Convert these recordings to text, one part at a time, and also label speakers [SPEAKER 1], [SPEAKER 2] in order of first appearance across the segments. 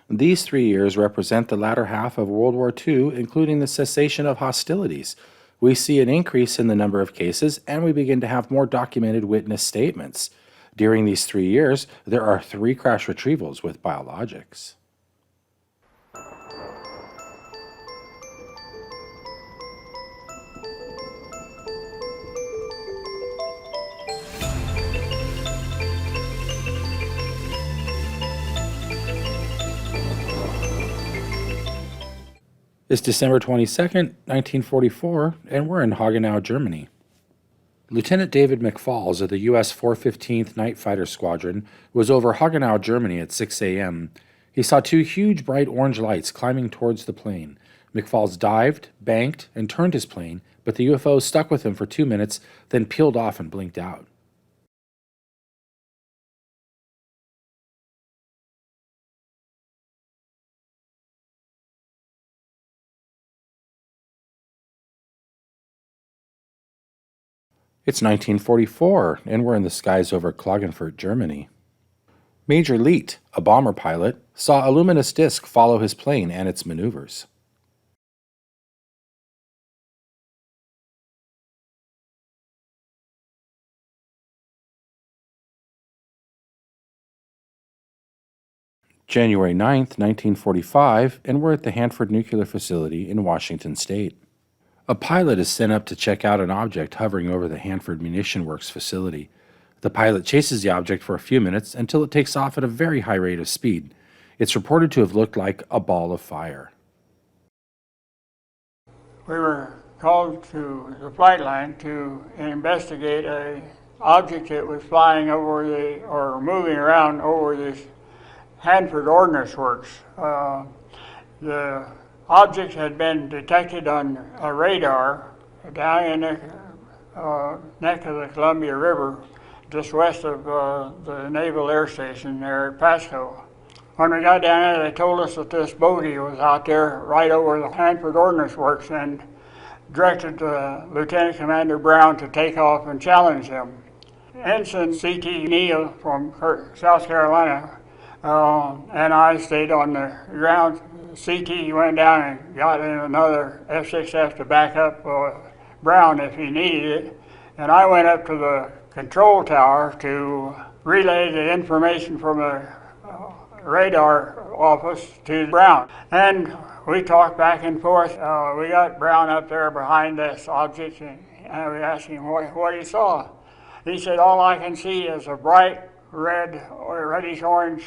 [SPEAKER 1] These 3 years represent the latter half of World War II, including the cessation of hostilities. We see an increase in the number of cases, and we begin to have more documented witness statements. During these 3 years, there are 3 crash retrievals with biologics. It's December 22nd, 1944, and we're in Hagenau, Germany. Lieutenant David McFalls of the U.S. 415th Night Fighter Squadron was over Hagenau, Germany at 6 a.m. He saw 2 huge bright orange lights climbing towards the plane. McFalls dived, banked, and turned his plane, but the UFO stuck with him for 2 minutes, then peeled off and blinked out. It's 1944, and we're in the skies over Klagenfurt, Germany. Major Leet, a bomber pilot, saw a luminous disk follow his plane and its maneuvers. January 9th, 1945, and we're at the Hanford nuclear facility in Washington state. A pilot is sent up to check out an object hovering over the Hanford Munition Works facility. The pilot chases the object for a few minutes until it takes off at a very high rate of speed. It's reported to have looked like a ball of fire.
[SPEAKER 2] We were called to the flight line to investigate a object that was flying over or moving around over this Hanford Ordnance Works. The object had been detected on a radar down in the neck of the Columbia River, just west of the Naval Air Station there at Pasco. When we got down there, they told us that this bogey was out there right over the Hanford Ordnance Works and directed Lieutenant Commander Brown to take off and challenge him. Ensign C.T. Neal from South Carolina and I stayed on the ground. CT went down and got in another F6F to back up Brown if he needed it. And I went up to the control tower to relay the information from the radar office to Brown. And we talked back and forth. We got Brown up there behind this object, and we asked him what he saw. He said, all I can see is a bright red or reddish orange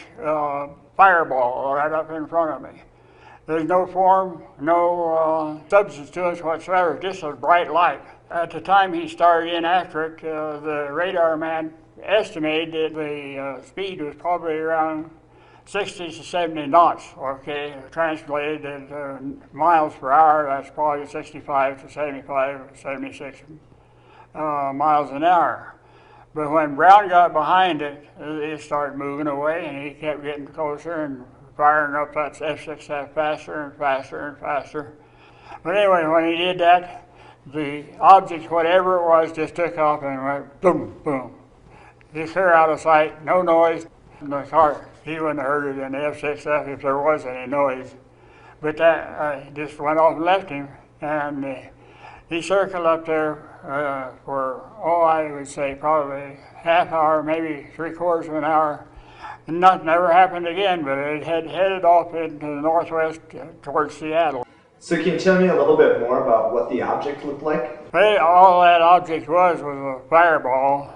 [SPEAKER 2] fireball right up in front of me. There's no form, no substance to it whatsoever, just a bright light. At the time he started in after it, the radar man estimated that the speed was probably around 60 to 70 knots, okay, translated into miles per hour, that's probably 65 to 75, 76 miles an hour. But when Brown got behind it, it started moving away, and he kept getting closer and firing up that F6F faster and faster and faster. But anyway, when he did that, the object, whatever it was, just took off and went boom, boom. Just clear out of sight, no noise. In the car, he wouldn't have heard it in the F6F if there was any noise. But that just went off and left him, and he circled up there for, I would say probably half hour, maybe 3/4 of an hour. And nothing ever happened again, but it had headed off into the northwest towards Seattle.
[SPEAKER 3] So can you tell me a little bit more about what the object looked like?
[SPEAKER 2] Well, all that object was a fireball.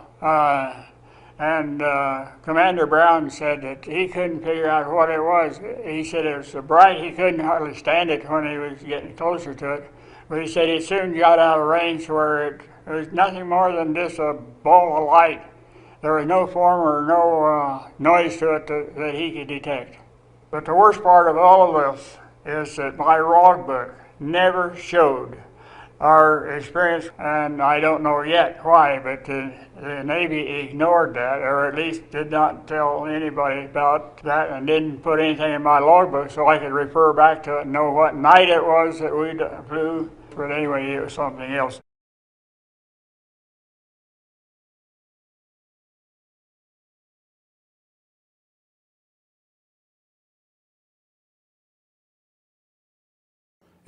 [SPEAKER 2] Commander Brown said that he couldn't figure out what it was. He said it was so bright he couldn't hardly stand it when he was getting closer to it. But he said he soon got out of range where it was nothing more than just a ball of light. There was no form or no noise to it that he could detect. But the worst part of all of this is that my logbook never showed our experience, and I don't know yet why, but the Navy ignored that, or at least did not tell anybody about that, and didn't put anything in my logbook so I could refer back to it and know what night it was that we flew. But anyway, it was something else.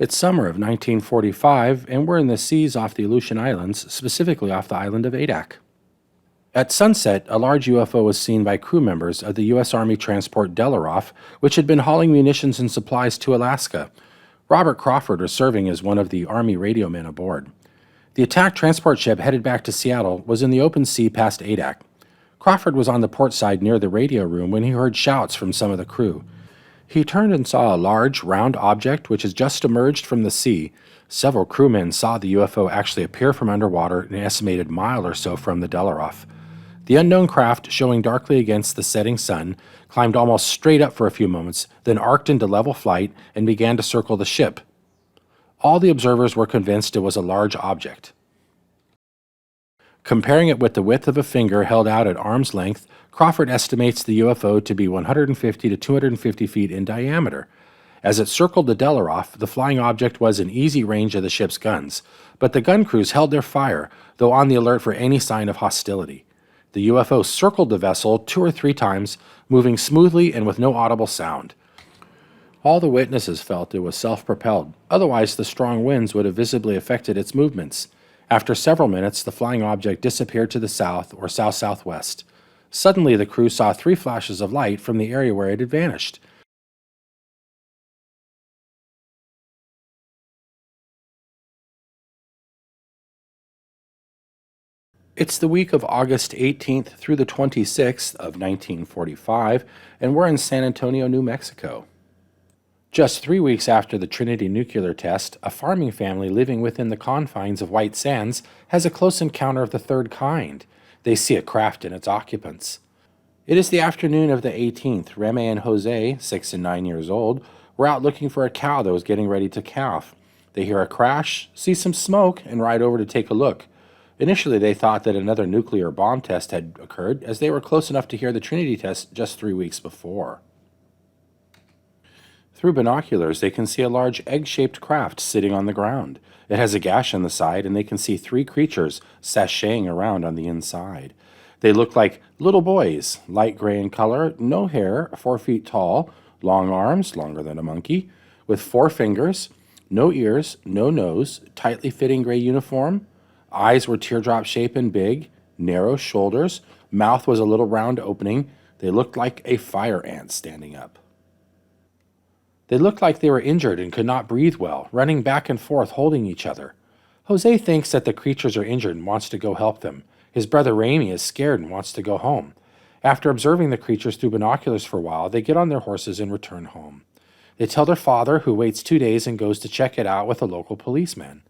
[SPEAKER 1] It's summer of 1945, and we're in the seas off the Aleutian Islands, specifically off the island of Adak. At sunset, a large UFO was seen by crew members of the U.S. Army transport Delaroff, which had been hauling munitions and supplies to Alaska. Robert Crawford was serving as one of the Army radio men aboard. The attack transport ship headed back to Seattle was in the open sea past Adak. Crawford was on the port side near the radio room when he heard shouts from some of the crew. He turned and saw a large, round object which had just emerged from the sea. Several crewmen saw the UFO actually appear from underwater an estimated mile or so from the Delaroff. The unknown craft, showing darkly against the setting sun, climbed almost straight up for a few moments, then arced into level flight and began to circle the ship. All the observers were convinced it was a large object. Comparing it with the width of a finger held out at arm's length, Crawford estimates the UFO to be 150 to 250 feet in diameter. As it circled the Delaroff, the flying object was in easy range of the ship's guns, but the gun crews held their fire, though on the alert for any sign of hostility. The UFO circled the vessel 2 or 3 times, moving smoothly and with no audible sound. All the witnesses felt it was self-propelled, otherwise the strong winds would have visibly affected its movements. After several minutes, the flying object disappeared to the south or south-southwest. Suddenly, the crew saw 3 flashes of light from the area where it had vanished. It's the week of August 18th through the 26th of 1945, and we're in San Antonio, New Mexico. Just 3 weeks after the Trinity nuclear test, a farming family living within the confines of White Sands has a close encounter of the third kind. They see a craft and its occupants. It is the afternoon of the 18th. Remy and Jose, 6 and 9 years old, were out looking for a cow that was getting ready to calf. They hear a crash, see some smoke, and ride over to take a look. Initially, they thought that another nuclear bomb test had occurred, as they were close enough to hear the Trinity test just 3 weeks before. Through binoculars, they can see a large egg-shaped craft sitting on the ground. It has a gash on the side, and they can see 3 creatures sashaying around on the inside. They look like little boys, light gray in color, no hair, 4 feet tall, long arms, longer than a monkey, with 4 fingers, no ears, no nose, tightly fitting gray uniform. Eyes were teardrop-shaped and big, narrow shoulders, mouth was a little round opening. They looked like a fire ant standing up. They looked like they were injured and could not breathe well, running back and forth holding each other. Jose thinks that the creatures are injured and wants to go help them. His brother Ramy is scared and wants to go home. After observing the creatures through binoculars for a while, they get on their horses and return home. They tell their father, who waits 2 days and goes to check it out with a local policeman.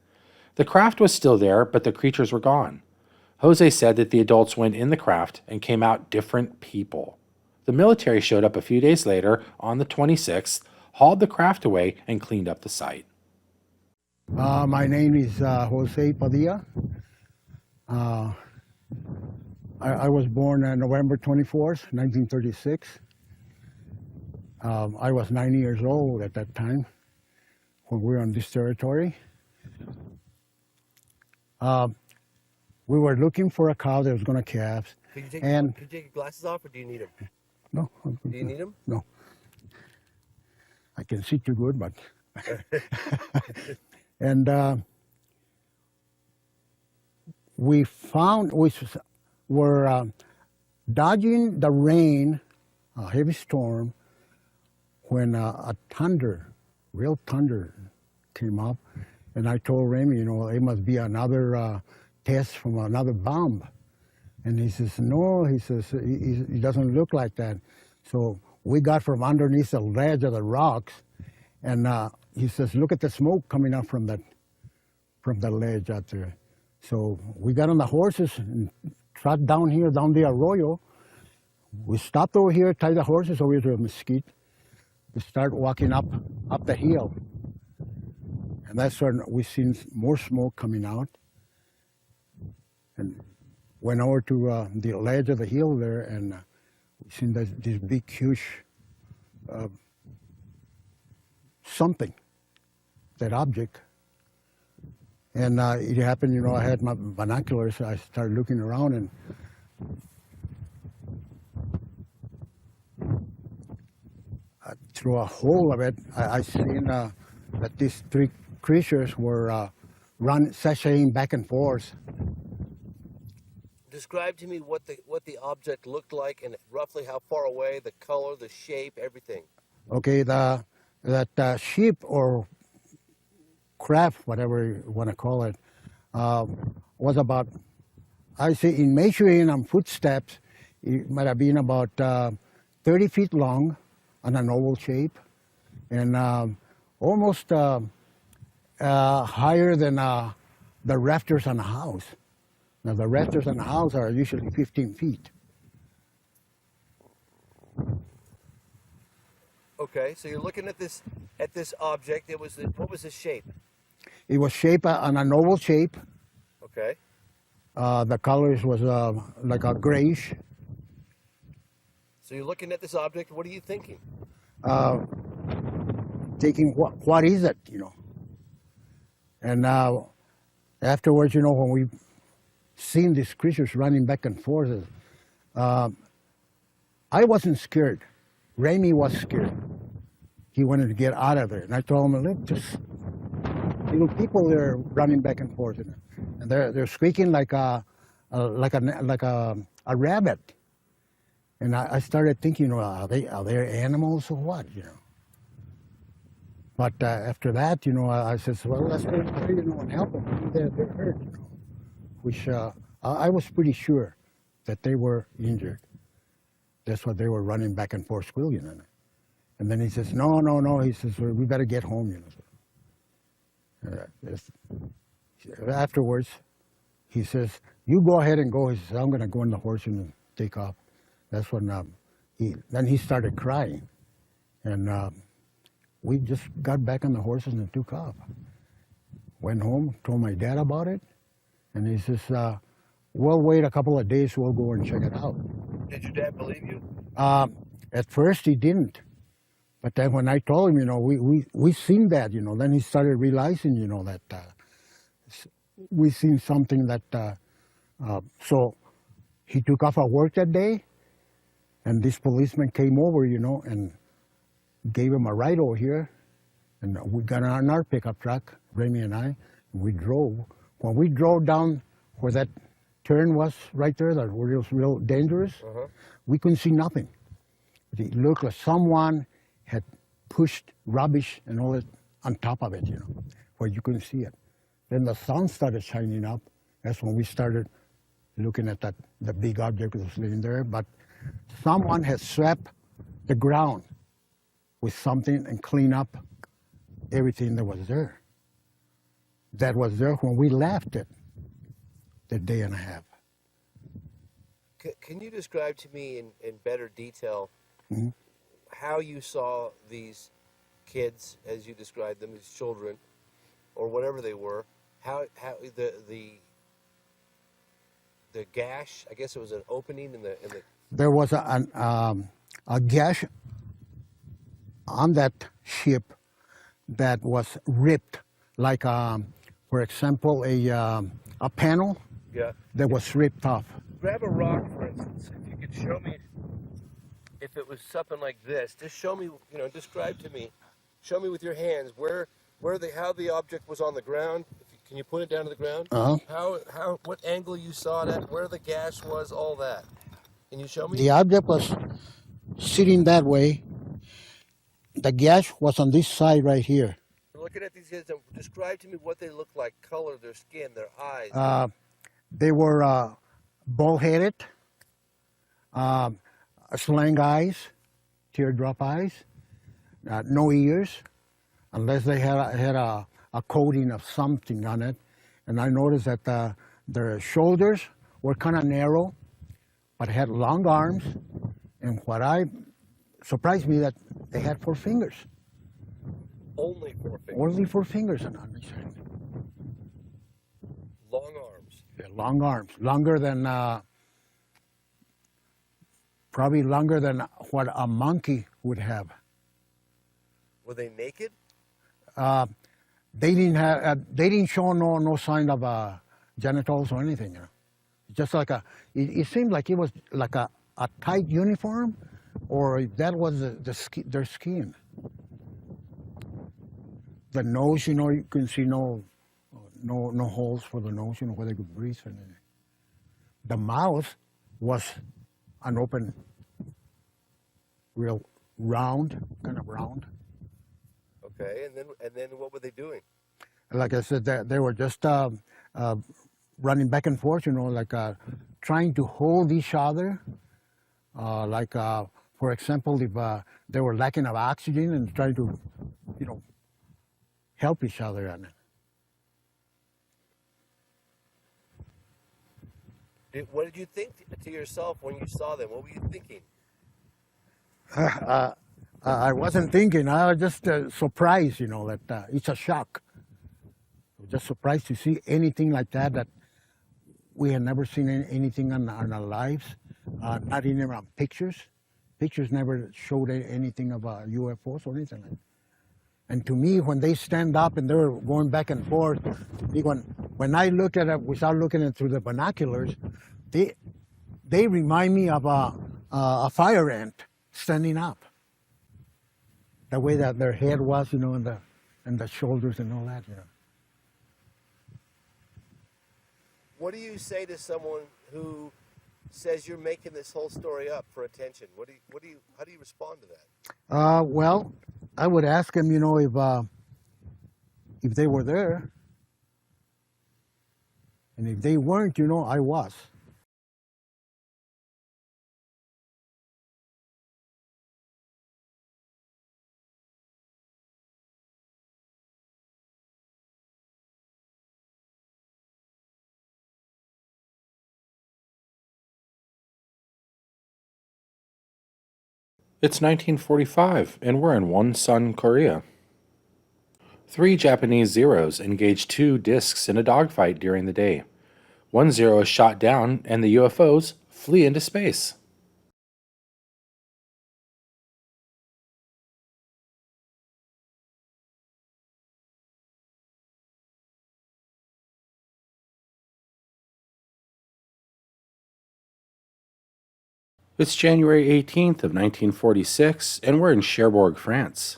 [SPEAKER 1] The craft was still there, but the creatures were gone. Jose said that the adults went in the craft and came out different people. The military showed up a few days later, on the 26th, hauled the craft away, and cleaned up the site.
[SPEAKER 4] My name is Jose Padilla. I was born on November 24th, 1936. I was 9 years old at that time when we were on this territory. We were looking for a cow that was going to calve.
[SPEAKER 5] Could you
[SPEAKER 4] And
[SPEAKER 5] take your glasses off, or do you need them?
[SPEAKER 4] no,
[SPEAKER 5] Do you need them?
[SPEAKER 4] no. I can see too good, but and we were dodging the rain, a heavy storm, when a real thunder came up, and I told Remy, it must be another test from another bomb. And he says, no, he says, it doesn't look like that. So we got from underneath the ledge of the rocks, and he says, look at the smoke coming up from the ledge out there. So we got on the horses and trot down the arroyo. We stopped over here, tied the horses over to a mesquite. We start walking up the hill. And that's when we seen more smoke coming out. And went over to the ledge of the hill there, and we seen this big, huge something, that object. And it happened, I had my binoculars, so I started looking around, and through a hole of it, I seen that these three creatures were sashaying back and forth.
[SPEAKER 5] Describe to me what the object looked like and roughly how far away, the color, the shape, everything.
[SPEAKER 4] Okay, that ship or craft, whatever you want to call it, was about, I say, in measuring on footsteps, it might have been about 30 feet long on an oval shape, and almost higher than the rafters on a house. Now, the rafters on a house are usually 15 feet.
[SPEAKER 5] Okay, so you're looking at this object. What was the shape?
[SPEAKER 4] It was shaped on an oval shape.
[SPEAKER 5] Okay.
[SPEAKER 4] The colors was like a grayish.
[SPEAKER 5] So you're looking at this object. What are you thinking?
[SPEAKER 4] Thinking, what is it, you know? And afterwards, you know, when we seen these creatures running back and forth, I wasn't scared. Ramey was scared. He wanted to get out of there, and I told him, "Look, just little people there running back and forth, and they're squeaking like a rabbit." And I started thinking, well, are they animals or what, you know? But after that, you know, I said, well, let's go there, you know, and help them. They're hurt, you know. Which I was pretty sure that they were injured. That's why they were running back and forth squealing. And then he says, no. He says, well, we better get home, you know. Afterwards, he says, you go ahead and go. He says, I'm going to go on the horse and take off. That's when he started crying. And we just got back on the horses and took off. Went home, told my dad about it. And he says, we'll wait a couple of days, we'll go and check it out.
[SPEAKER 5] Did your dad believe you?
[SPEAKER 4] At first he didn't. But then when I told him, you know, we seen that, you know, then he started realizing, you know, that we seen something that, so he took off at work that day, and this policeman came over, you know, and gave him a ride over here, and we got on our pickup truck, Remy and I, and we drove. When we drove down where that turn was right there, that was real dangerous, we couldn't see nothing. It looked like someone had pushed rubbish and all that on top of it, you know, where you couldn't see it. Then the sun started shining up. That's when we started looking at the big object that was laying there. But someone had swept the ground with something and cleaned up everything that was there. That was there when we left it, the day and a half.
[SPEAKER 5] Can you describe to me in better detail how you saw these kids, as you described them, these children, or whatever they were, how the gash, I guess it was an opening in the
[SPEAKER 4] There was a gash on that ship that was ripped, like, for example, a panel that was ripped off.
[SPEAKER 5] Grab a rock, for instance. If you could show me, if it was something like this, just show me, you know, describe to me, show me with your hands how the object was on the ground. Can you put it down to the ground? How what angle you saw it at, where the gash was, all that. Can you show me?
[SPEAKER 4] The object was sitting that way. The gash was on this side right here.
[SPEAKER 5] Looking at these kids, describe to me what they look like, color, their skin, their eyes.
[SPEAKER 4] They were bull-headed, slang eyes, teardrop eyes, no ears, unless they had a coating of something on it. And I noticed that their shoulders were kind of narrow, but had long arms. And what surprised me that they had 4 fingers.
[SPEAKER 5] Only 4 fingers.
[SPEAKER 4] Only 4 fingers on each hand.
[SPEAKER 5] Long arms.
[SPEAKER 4] Yeah, long arms, longer than probably longer than what a monkey would have.
[SPEAKER 5] Were they naked?
[SPEAKER 4] They didn't show no sign of genitals or anything. You know? Just like it seemed like it was like a tight uniform, or that was their skin. The nose, you can see no holes for the nose, where they could breathe. And the mouth was an open, real round, kind of round.
[SPEAKER 5] Okay, and then what were they doing?
[SPEAKER 4] Like I said, they were just running back and forth, like trying to hold each other. For example, if they were lacking of oxygen and trying to, help each other.
[SPEAKER 5] What did you think to yourself when you saw them? What were you thinking?
[SPEAKER 4] I wasn't thinking. I was just surprised, that it's a shock. I was just surprised to see anything like that we had never seen anything in our lives, not even on pictures. Pictures never showed anything of UFOs or anything like that. And to me, when they stand up and they're going back and forth, when I look at it without looking at it through the binoculars, they remind me of a fire ant standing up. The way that their head was, and the shoulders and all that.
[SPEAKER 5] What do you say to someone who says you're making this whole story up for attention? How do you respond to that?
[SPEAKER 4] Well, I would ask them, if they were there, and if they weren't, I was.
[SPEAKER 1] It's 1945, and we're in Wonsan, Korea. 3 Japanese Zeros engaged 2 discs in a dogfight during the day. 1 Zero is shot down, and the UFOs flee into space. It's January 18th of 1946, and we're in Cherbourg, France.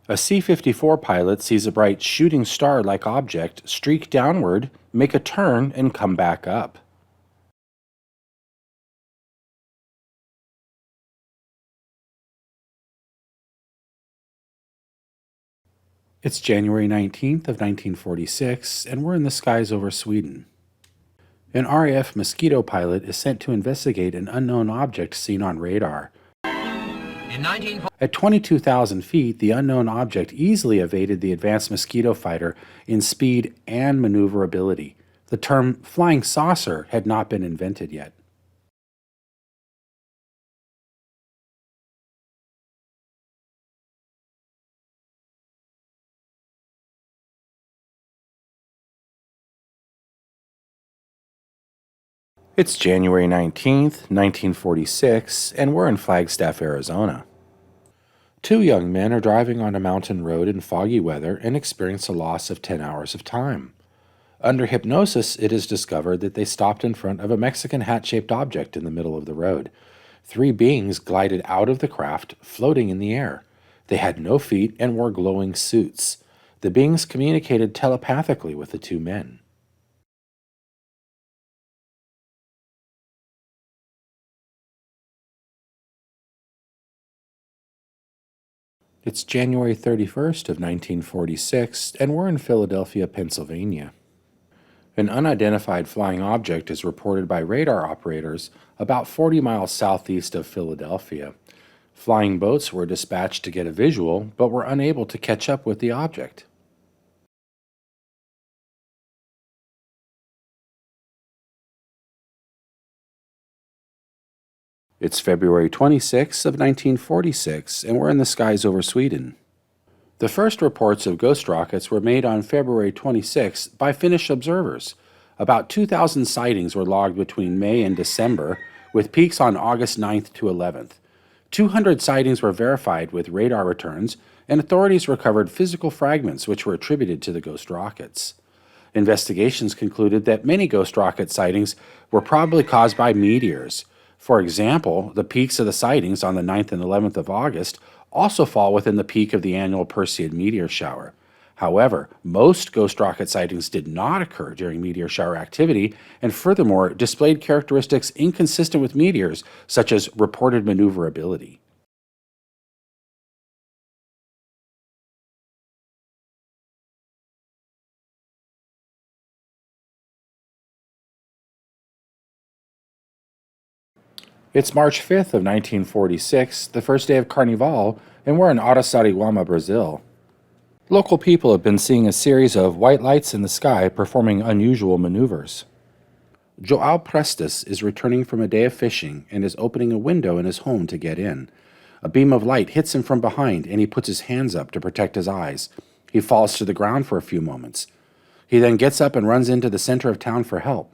[SPEAKER 1] A C-54 pilot sees a bright shooting star-like object streak downward, make a turn, and come back up. It's January 19th of 1946, and we're in the skies over Sweden. An RAF Mosquito pilot is sent to investigate an unknown object seen on radar. At 22,000 feet, the unknown object easily evaded the advanced Mosquito fighter in speed and maneuverability. The term flying saucer had not been invented yet. It's January 19th, 1946, and we're in Flagstaff, Arizona. 2 young men are driving on a mountain road in foggy weather and experience a loss of 10 hours of time. Under hypnosis, it is discovered that they stopped in front of a Mexican hat-shaped object in the middle of the road. 3 beings glided out of the craft, floating in the air. They had no feet and wore glowing suits. The beings communicated telepathically with the 2 men. It's January 31st of 1946, and we're in Philadelphia, Pennsylvania. An unidentified flying object is reported by radar operators about 40 miles southeast of Philadelphia. Flying boats were dispatched to get a visual, but were unable to catch up with the object. It's February 26th of 1946, and we're in the skies over Sweden. The first reports of ghost rockets were made on February 26th by Finnish observers. About 2,000 sightings were logged between May and December, with peaks on August 9th to 11th. 200 sightings were verified with radar returns, and authorities recovered physical fragments which were attributed to the ghost rockets. Investigations concluded that many ghost rocket sightings were probably caused by meteors. For example, the peaks of the sightings on the 9th and 11th of August also fall within the peak of the annual Perseid meteor shower. However, most ghost rocket sightings did not occur during meteor shower activity, and furthermore displayed characteristics inconsistent with meteors, such as reported maneuverability. It's March 5th of 1946, the first day of Carnival, and we're in Araçariguama, Brazil. Local people have been seeing a series of white lights in the sky performing unusual maneuvers. João Prestes is returning from a day of fishing and is opening a window in his home to get in. A beam of light hits him from behind and he puts his hands up to protect his eyes. He falls to the ground for a few moments. He then gets up and runs into the center of town for help.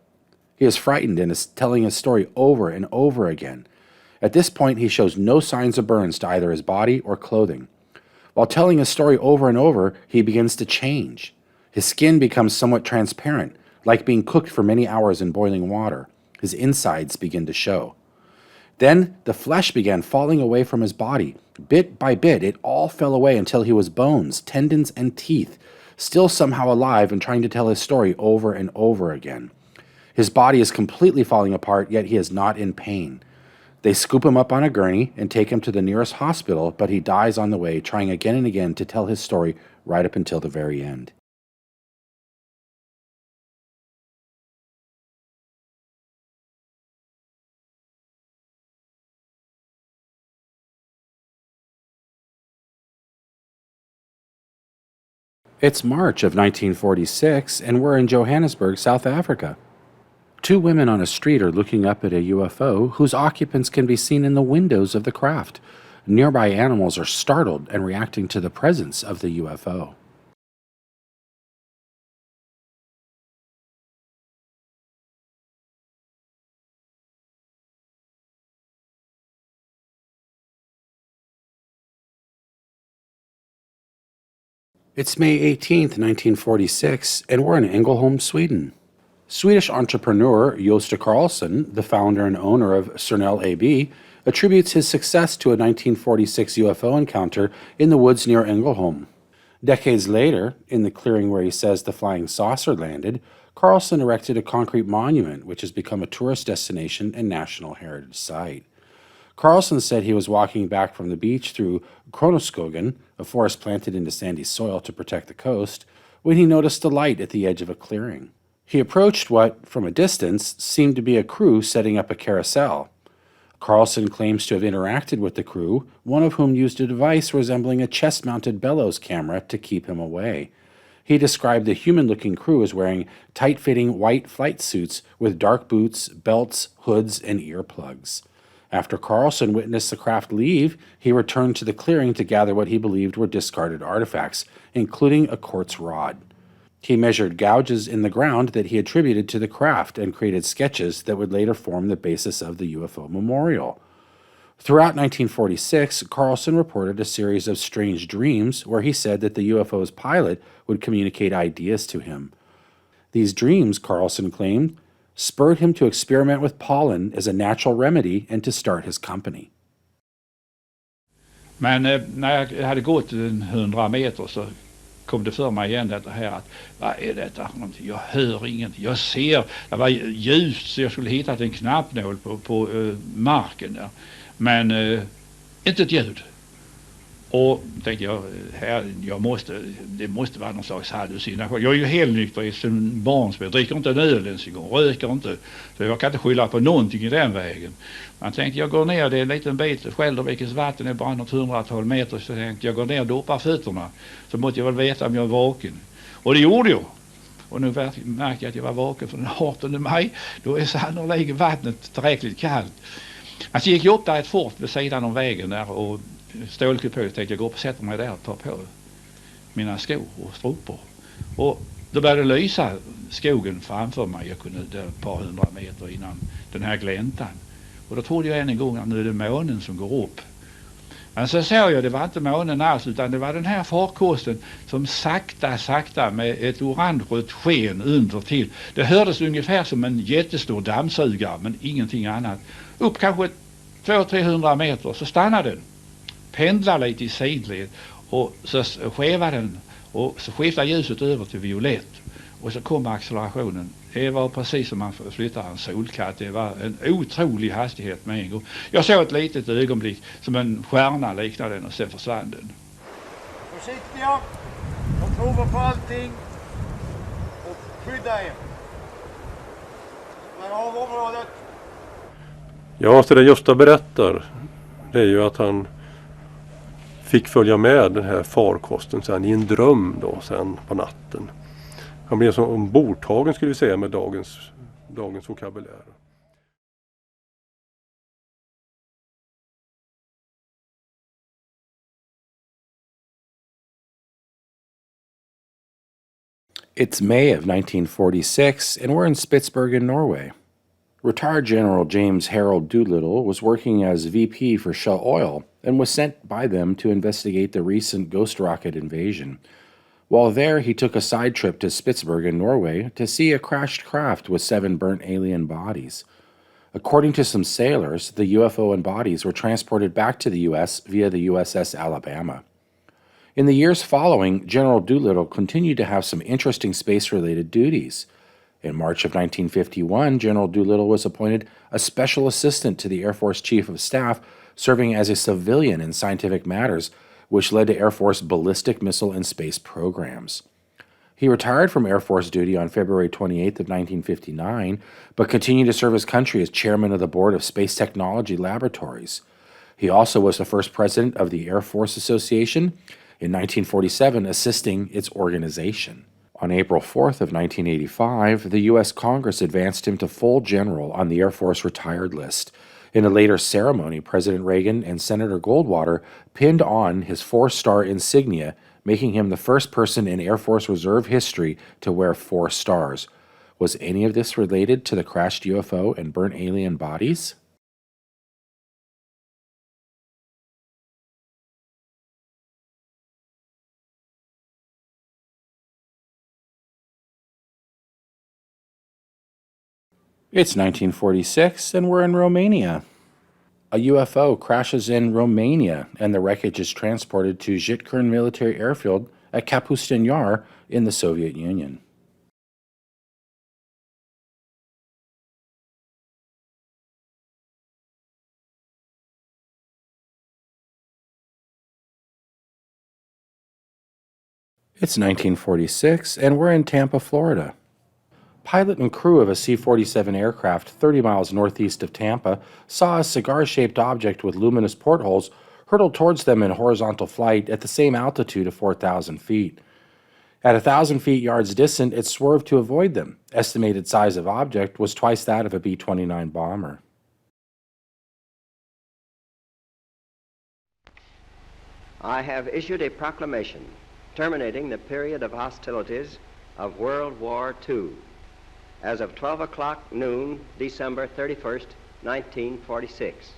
[SPEAKER 1] He is frightened and is telling his story over and over again. At this point, he shows no signs of burns to either his body or clothing. While telling his story over and over, he begins to change. His skin becomes somewhat transparent, like being cooked for many hours in boiling water. His insides begin to show. Then the flesh began falling away from his body. Bit by bit, it all fell away until he was bones, tendons, and teeth, still somehow alive and trying to tell his story over and over again. His body is completely falling apart, yet he is not in pain. They scoop him up on a gurney and take him to the nearest hospital, but he dies on the way, trying again and again to tell his story right up until the very end. It's March of 1946, and we're in Johannesburg, South Africa. Two women on a street are looking up at a UFO whose occupants can be seen in the windows of the craft. Nearby animals are startled and reacting to the presence of the UFO. It's May 18th, 1946, and we're in Engleholm, Sweden. Swedish entrepreneur Gösta Karlsson, the founder and owner of Cernel AB, attributes his success to a 1946 UFO encounter in the woods near Engleholm. Decades later, in the clearing where he says the flying saucer landed, Karlsson erected a concrete monument which has become a tourist destination and national heritage site. Karlsson said he was walking back from the beach through Kronoskogen, a forest planted into sandy soil to protect the coast, when he noticed a light at the edge of a clearing. He approached what, from a distance, seemed to be a crew setting up a carousel. Karlsson claims to have interacted with the crew, one of whom used a device resembling a chest-mounted bellows camera to keep him away. He described the human-looking crew as wearing tight-fitting white flight suits with dark boots, belts, hoods, and earplugs. After Karlsson witnessed the craft leave, he returned to the clearing to gather what he believed were discarded artifacts, including a quartz rod. He measured gouges in the ground that he attributed to the craft and created sketches that would later form the basis of the UFO memorial. Throughout 1946, Karlsson reported a series of strange dreams where he said that the UFO's pilot would communicate ideas to him. These dreams, Karlsson claimed, spurred him to experiment with pollen as a natural remedy and to start his company.
[SPEAKER 6] Men när jag hade gått 100 meter så kom det för mig igen det här att vad är detta för någonting? Jag hör ingenting, jag ser, det var ljust så jag skulle hittat en knappnål på marken där. Men inte ett ljud. Och tänkte jag, det måste vara någon slags hallucination. Jag är ju helnykter sedan barnsben, jag dricker inte en öl ens en gång, röker inte. Så jag kan inte skylla på någonting i den vägen. Man tänkte jag går ner, det är en liten bit, Skäldervikens vatten är bara något 100-tal meter, så tänkte jag går ner och doppar fötterna. Så måste jag väl veta om jag är vaken. Och det gjorde jag. Och nu märkte jag att jag var vaken för den 18 maj. Då är sannolikt vattnet tillräckligt kallt. Alltså gick jag upp där ett fort vid sidan om vägen där och stålkupé, tänkte jag gå upp och sätta mig där och ta på mina skor och strumpor. Och då började det lysa skogen framför mig. Jag kunde ett par 100 meter innan den här gläntan. Och då trodde jag en gång att nu är det månen som går upp. Men så såg jag, det var inte månen alls utan det var den här farkosten som sakta med ett orange-rött sken under till. Det hördes ungefär som en jättestor dammsugare men ingenting annat. Upp kanske 200-300 meter så stannade den. Pendlar lite i sidled Och så skevade den och så skiftade ljuset över till violett. Och så kom accelerationen. Det var precis som man flyttar en solkatt. Det var en otrolig hastighet med en gång. Jag såg ett litet ögonblick som en stjärna liknade den och sen försvann den.
[SPEAKER 7] Försiktiga, de provar på allting och skydda er. Spärra av området.
[SPEAKER 8] Ja, så det Gösta berättar, det är ju att han fick följa med den här farkosten sen i en dröm då sen på natten. Han blev som ombordtagen skulle vi säga med dagens vokabulär.
[SPEAKER 1] It's May of 1946, and we're in Spitsbergen, Norway. Retired General James Harold Doolittle was working as VP for Shell Oil and was sent by them to investigate the recent Ghost rocket invasion. While there, he took a side trip to Spitsbergen, Norway, to see a crashed craft with 7 burnt alien bodies. According to some sailors, the UFO and bodies were transported back to the U.S. via the USS Alabama. In the years following, General Doolittle continued to have some interesting space-related duties. In March of 1951, General Doolittle was appointed a special assistant to the Air Force Chief of Staff, serving as a civilian in scientific matters, which led to Air Force ballistic missile and space programs. He retired from Air Force duty on February 28th of 1959, but continued to serve his country as chairman of the Board of Space Technology Laboratories. He also was the first president of the Air Force Association, in 1947 assisting its organization. On April 4th of 1985, the U.S. Congress advanced him to full general on the Air Force retired list. In a later ceremony, President Reagan and Senator Goldwater pinned on his 4-star insignia, making him the first person in Air Force Reserve history to wear 4 stars. Was any of this related to the crashed UFO and burnt alien bodies? It's 1946, and we're in Romania. A UFO crashes in Romania, and the wreckage is transported to Zitkern Military Airfield at Kapustin Yar in the Soviet Union. It's 1946, and we're in Tampa, Florida. Pilot and crew of a C-47 aircraft 30 miles northeast of Tampa saw a cigar-shaped object with luminous portholes hurtle towards them in horizontal flight at the same altitude of 4,000 feet. At 1,000 feet yards distant, it swerved to avoid them. Estimated size of object was twice that of a B-29 bomber.
[SPEAKER 9] I have issued a proclamation terminating the period of hostilities of World War II as of 12 o'clock noon, December 31st, 1946.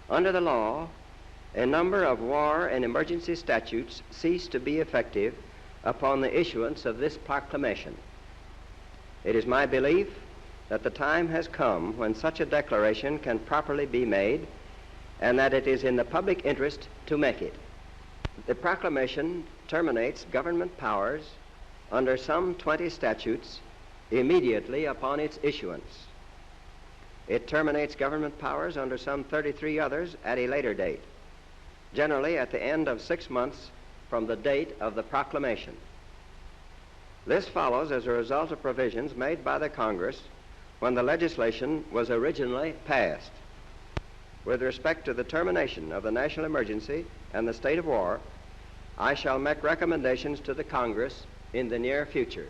[SPEAKER 9] Under the law, a number of war and emergency statutes cease to be effective upon the issuance of this proclamation. It is my belief that the time has come when such a declaration can properly be made, and that it is in the public interest to make it. The proclamation terminates government powers under some 20 statutes immediately upon its issuance. It terminates government powers under some 33 others at a later date, generally at the end of 6 months from the date of the proclamation. This follows as a result of provisions made by the Congress when the legislation was originally passed. With respect to the termination of the national emergency and the state of war, I shall make recommendations to the Congress in the near future.